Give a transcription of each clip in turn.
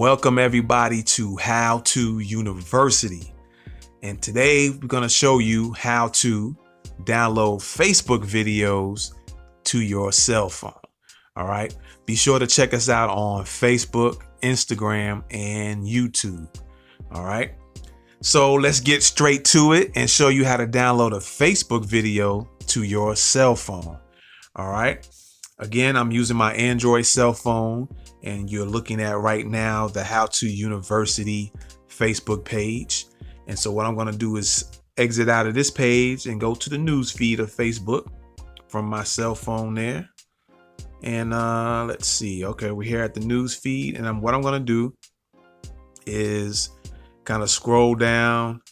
Welcome everybody to How To University. And today we're going to show you how to download Facebook videos to your cell phone. All right. Be sure to check us out on Facebook, Instagram, and YouTube. All right. So let's get straight to it and show you how to download a Facebook video to your cell phone. All right. Again, I'm using my Android cell phone, and you're looking at right now the How To University Facebook page. And so what I'm going to do is exit out of this page and go to the news feed of Facebook from my cell phone there. And let's see. Okay, we're here at the news feed, and what I'm going to do is kind of scroll down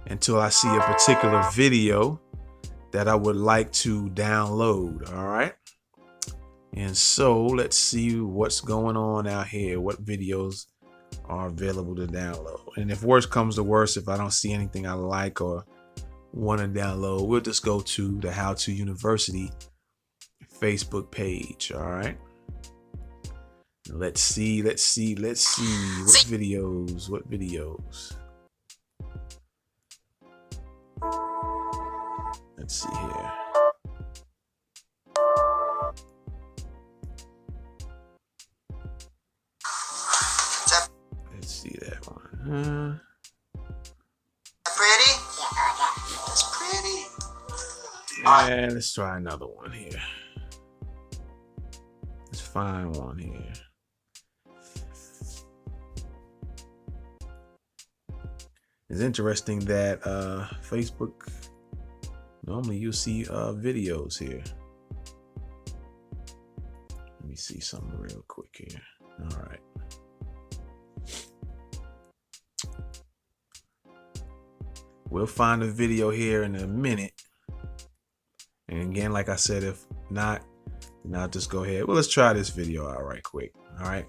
until I see a particular video that I would like to download. All right. And so let's see what's going on out here. What videos are available to download? And if worse comes to worse, if I don't see anything I like or want to download, we'll just go to the How To University Facebook page. All right. Let's see. What videos? Let's see here. Let's see that one. Pretty? It's pretty. And let's try another one here. Let's find one here. It's interesting that Facebook, normally you see videos here. Let me see something real quick here. All right. We'll find a video here in a minute. And again, like I said, if not, then I'll just go ahead. Well, let's try this video out right quick. All right.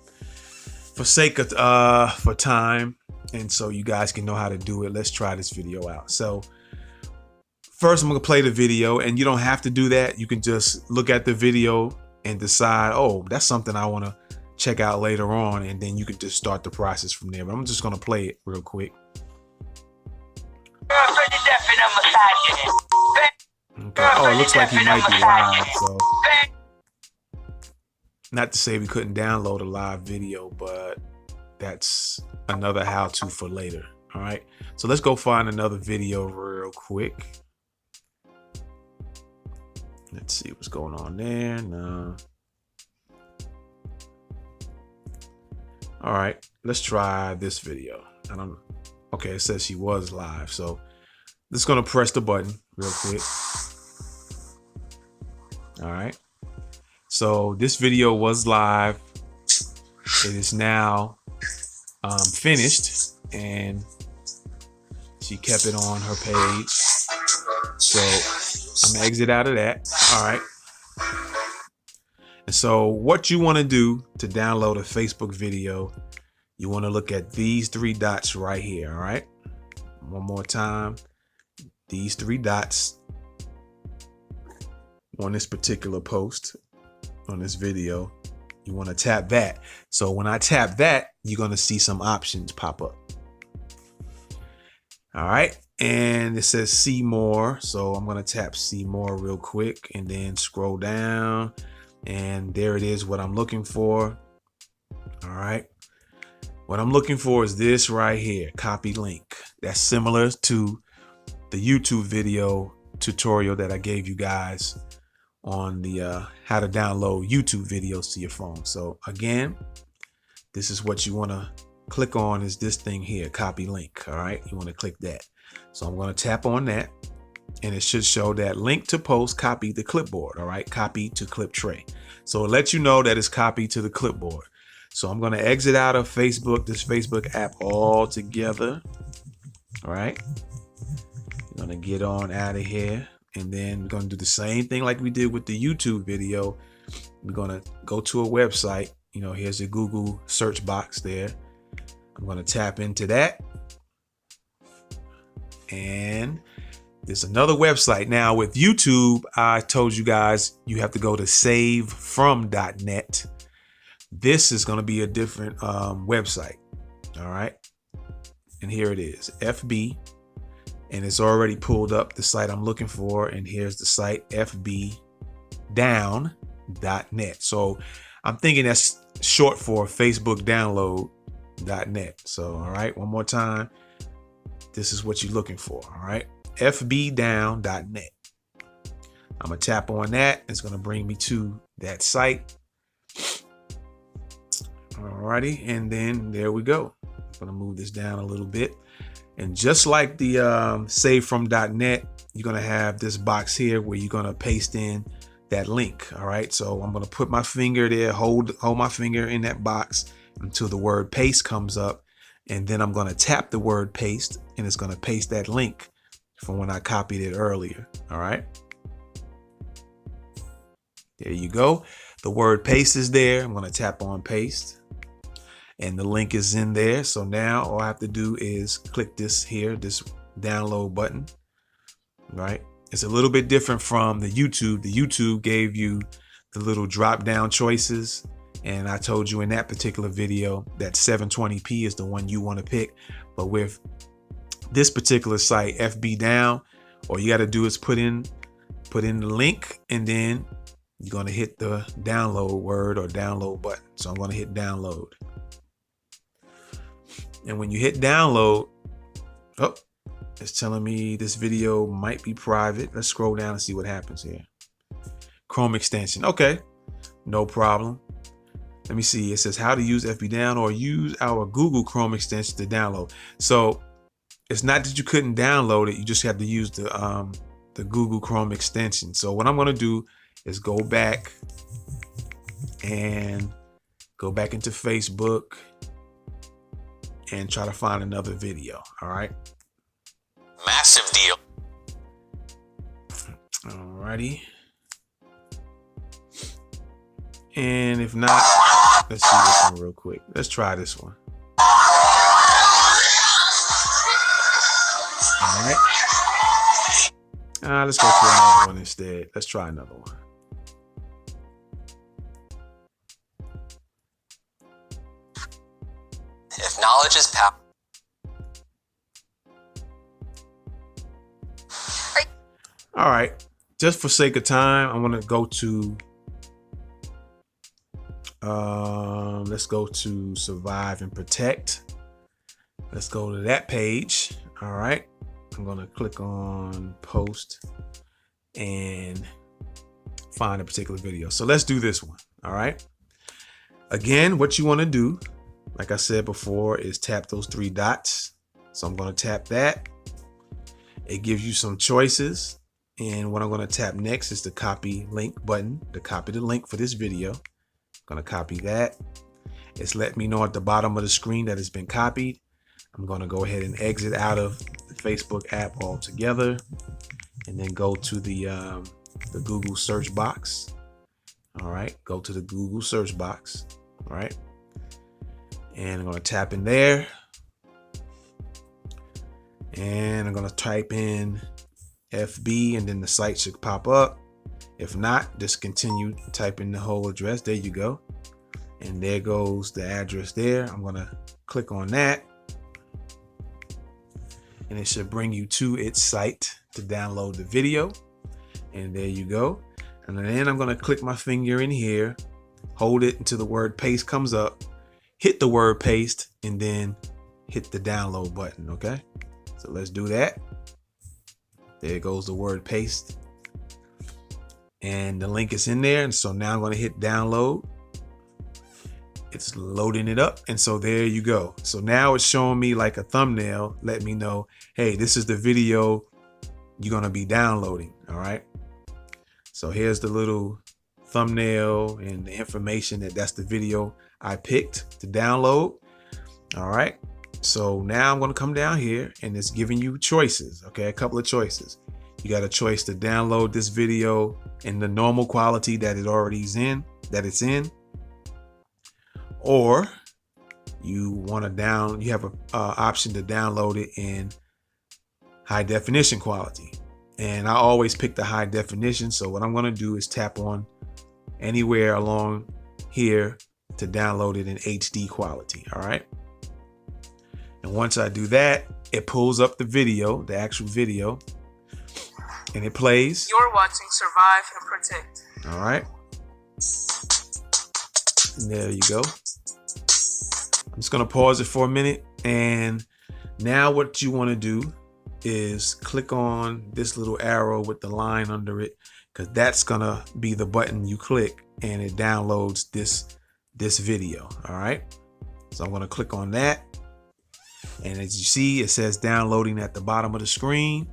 For sake of for time, and so you guys can know how to do it, let's try this video out. So first I'm gonna play the video, and you don't have to do that. You can just look at the video and decide, oh, that's something I want to check out later on, and then you can just start the process from there. But I'm just gonna play it real quick. Okay. Oh, it looks like he might be live, so not to say we couldn't download a live video, but that's another how-to for later. All right, so let's go find another video real quick. Let's see what's going on there. No. All right, let's try this video. Okay, it says she was live, so just gonna press the button real quick. All right, so this video was live. It is now finished, and she kept it on her page. So I'm gonna exit out of that. All right. And so what you want to do to download a Facebook video, you want to look at these three dots right here. All right. One more time. These three dots on this particular post, on this video, you want to tap that. So when I tap that, you're going to see some options pop up. All right. And it says see more. So I'm going to tap see more real quick and then scroll down. And there it is, what I'm looking for. All right. What I'm looking for is this right here, copy link. That's similar to the YouTube video tutorial that I gave you guys on the how to download YouTube videos to your phone. So again, this is what you want to click on, is this thing here, copy link. All right, you want to click that. So I'm going to tap on that, and it should show that link to post, copy the clipboard. All right, copy to clip tray. So it lets you know that it's copied to the clipboard. So I'm going to exit out of Facebook, this Facebook app altogether. All right, I'm going to get on out of here. And then we're going to do the same thing like we did with the YouTube video. We're going to go to a website. You know, here's the Google search box there. I'm going to tap into that. And there's another website. Now with YouTube, I told you guys you have to go to savefrom.net. This is going to be a different website. All right. And here it is, FB. And it's already pulled up the site I'm looking for. And here's the site, fbdown.net. So I'm thinking that's short for facebookdownload.net. So, all right, one more time. This is what you're looking for. All right, fbdown.net. I'm going to tap on that. It's going to bring me to that site. Alrighty, and then there we go. I'm going to move this down a little bit. And just like the save from.net, you're going to have this box here where you're going to paste in that link. All right, so I'm going to put my finger there, hold my finger in that box until the word paste comes up. And then I'm going to tap the word paste, and it's going to paste that link from when I copied it earlier. All right. There you go. The word paste is there. I'm going to tap on paste and the link is in there. So now all I have to do is click this here, this download button, right? It's a little bit different from the YouTube. The YouTube gave you the little drop down choices. And I told you in that particular video that 720p is the one you want to pick. But with this particular site, FB Down, all you got to do is put in the link, and then you're going to hit the download word or download button. So I'm going to hit download. And when you hit download, oh, it's telling me this video might be private. Let's scroll down and see what happens here. Chrome extension. Okay, no problem. Let me see. It says how to use FB Down or use our Google Chrome extension to download. So it's not that you couldn't download it. You just have to use the Google Chrome extension. So what I'm going to do is go back into Facebook and try to find another video. All right. Massive deal. Alrighty. And if not, let's see this one real quick. Let's try this one. All right. Let's go to another one instead. Let's try another one. If knowledge is power. All right. Just for sake of time, I'm going to go to, let's go to Survive and Protect. Let's go to that page. All right. I'm going to click on post and find a particular video. So let's do this one. All right. Again, what you want to do, like I said before, is tap those three dots. So I'm going to tap that. It gives you some choices. And what I'm going to tap next is the copy link button to copy the link for this video. I'm going to copy that. It's letting me know at the bottom of the screen that it's been copied. I'm going to go ahead and exit out of the Facebook app altogether and then go to the Google search box. All right. Go to the Google search box. All right. And I'm going to tap in there. And I'm going to type in FB and then the site should pop up. If not, just continue typing the whole address. There you go. And there goes the address there. I'm going to click on that. And it should bring you to its site to download the video. And there you go. And then I'm going to click my finger in here, hold it until the word paste comes up, hit the word paste, and then hit the download button. Okay. So let's do that. There goes the word paste. And the link is in there. And so now I'm going to hit download. It's loading it up. And so there you go. So now it's showing me like a thumbnail, let me know, hey, this is the video you're going to be downloading. All right. So here's the little thumbnail and the information that's the video I picked to download. All right. So now I'm going to come down here and it's giving you choices. Okay. A couple of choices. You got a choice to download this video in the normal quality that it already is in, or you have an option to download it in high definition quality. And I always pick the high definition. So what I'm going to do is tap on anywhere along here to download it in HD quality. All right. And once I do that, it pulls up the video, the actual video, and it plays. You're watching Survive and Protect. All right. And there you go. I'm just going to pause it for a minute. And now what you want to do is click on this little arrow with the line under it, because that's going to be the button you click and it downloads this video. All right. So I'm going to click on that. And as you see, it says downloading at the bottom of the screen,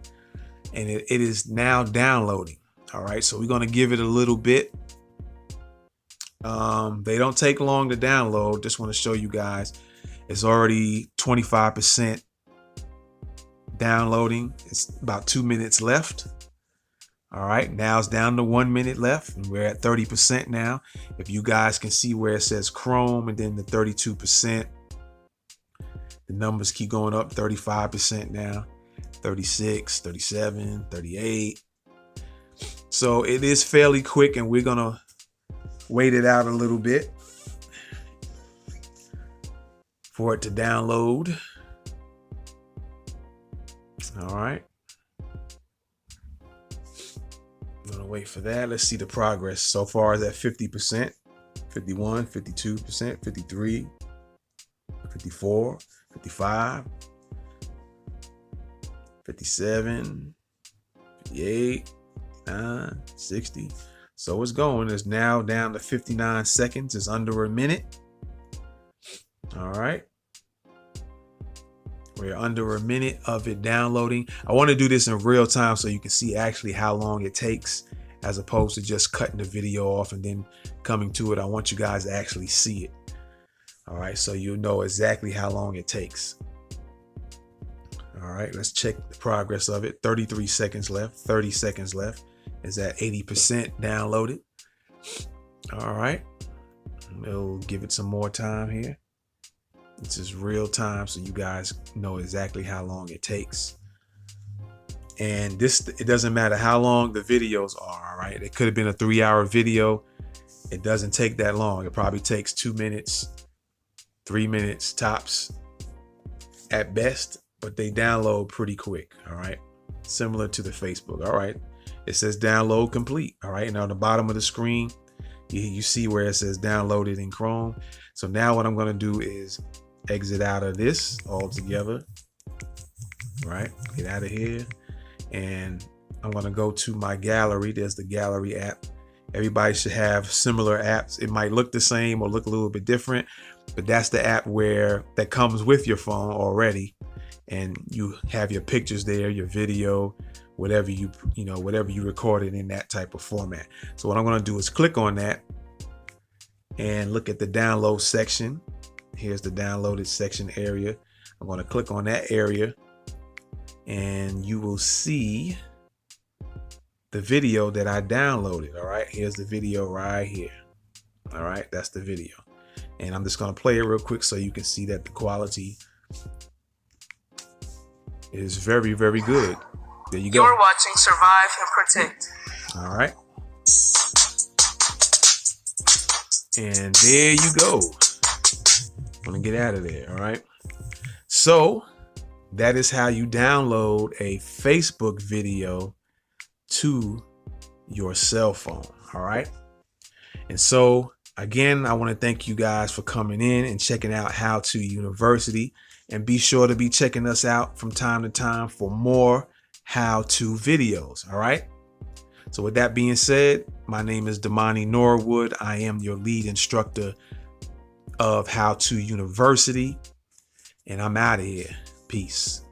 and it is now downloading. All right. So we're going to give it a little bit. They don't take long to download. Just want to show you guys it's already 25% downloading. It's about 2 minutes left. All right, now it's down to 1 minute left, and we're at 30% now. If you guys can see where it says Chrome and then the 32%, the numbers keep going up. 35% now, 36, 37, 38. So it is fairly quick, and we're gonna wait it out a little bit for it to download. All right. I'm gonna wait for that. Let's see the progress. So far is at 50%, 51, 52%, 53, 54, 55, 57, 58, 59, 60. So it's going. It's now down to 59 seconds. It's under a minute. All right. We're under a minute of it downloading. I want to do this in real time so you can see actually how long it takes, as opposed to just cutting the video off and then coming to it. I want you guys to actually see it. All right, so you know exactly how long it takes. All right, let's check the progress of it. 33 seconds left, 30 seconds left. Is at 80% downloaded. All right, we'll give it some more time here. This is real time, so you guys know exactly how long it takes. And it doesn't matter how long the videos are. All right, it could have been a 3-hour video. It doesn't take that long. It probably takes 2 minutes, 3 minutes tops at best, but they download pretty quick. All right, similar to the Facebook. All right, it says download complete. All right, now on the bottom of the screen, you see where it says downloaded in Chrome. So now what I'm going to do is exit out of this altogether. Right, get out of here, and I'm going to go to my gallery. There's the gallery app. Everybody should have similar apps. It might look the same or look a little bit different, but that's the app that comes with your phone already, and you have your pictures there, your video, whatever whatever you recorded in that type of format. So what I'm going to do is click on that and look at the download section. Here's the downloaded section area. I'm going to click on that area, and you will see the video that I downloaded. All right, here's the video right here. All right, that's the video, and I'm just going to play it real quick so you can see that the quality is very, very good. There you go. You're watching Survive and Protect. All right, and there you go. I'm gonna get out of there. All right, so that is how you download a Facebook video to your cell phone. All right, and so again, I want to thank you guys for coming in and checking out How To University, and be sure to be checking us out from time to time for more how to videos. All right, so with that being said, my name is Damani Norwood. I am your lead instructor of How To University, and I'm out of here. Peace.